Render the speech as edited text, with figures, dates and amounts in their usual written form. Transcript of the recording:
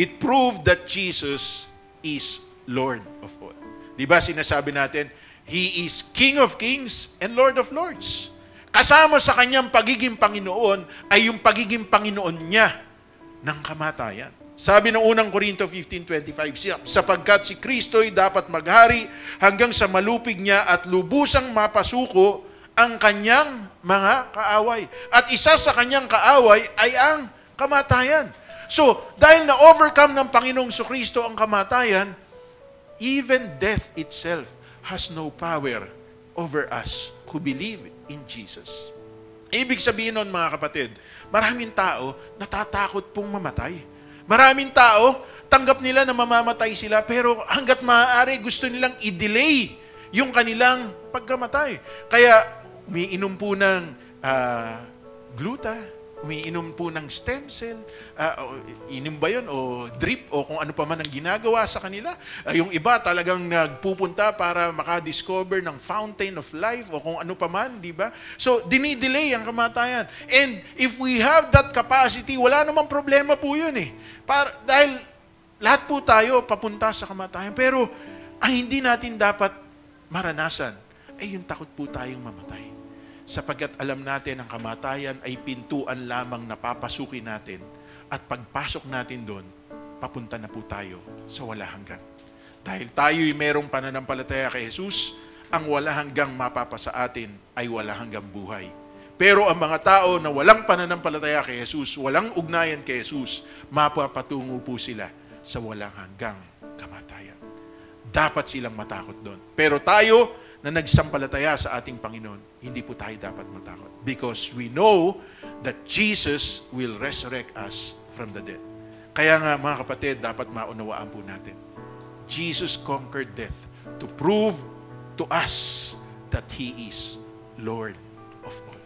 it proved that Jesus is Lord of all. Diba sinasabi natin, He is King of Kings and Lord of Lords. Kasama sa kanyang pagiging Panginoon ay yung pagiging Panginoon niya ng kamatayan. Sabi ng unang Korinto 15:25, sapagkat si Kristo'y dapat maghari hanggang sa malupig niya at lubusang mapasuko ang kanyang mga kaaway. At isa sa kanyang kaaway ay ang kamatayan. So, dahil na-overcome ng Panginoong Kristo ang kamatayan, even death itself has no power over us who believe in Jesus. Ibig sabihin nun, mga kapatid, maraming tao natatakot pong mamatay. Maraming tao, tanggap nila na mamamatay sila, pero hanggat maaari gusto nilang i-delay yung kanilang pagkamatay. Kaya umiinom po ng gluta, umiinom po ng stem cell, inom ba yun, o drip, o kung ano pa man ang ginagawa sa kanila. Yung iba talagang nagpupunta para makadiscover ng fountain of life, o kung ano pa man, di ba? So, dinidelay ang kamatayan. And if we have that capacity, wala namang problema po yun eh. Dahil lahat po tayo papunta sa kamatayan. Pero, ang hindi natin dapat maranasan ay yung takot po tayong mamatay. Sapagkat alam natin ang kamatayan ay pintuan lamang na papasukin natin at pagpasok natin doon, papunta na po tayo sa wala hanggan. Dahil tayo'y merong pananampalataya kay Jesus, ang wala hanggang mapapasa atin ay wala hanggang buhay. Pero ang mga tao na walang pananampalataya kay Jesus, walang ugnayan kay Jesus, mapapatungo po sila sa walang hanggang kamatayan. Dapat silang matakot doon. Pero tayo na nagsampalataya sa ating Panginoon, hindi po tayo dapat matakot. Because we know that Jesus will resurrect us from the dead. Kaya nga, mga kapatid, dapat maunawaan po natin. Jesus conquered death to prove to us that He is Lord of all.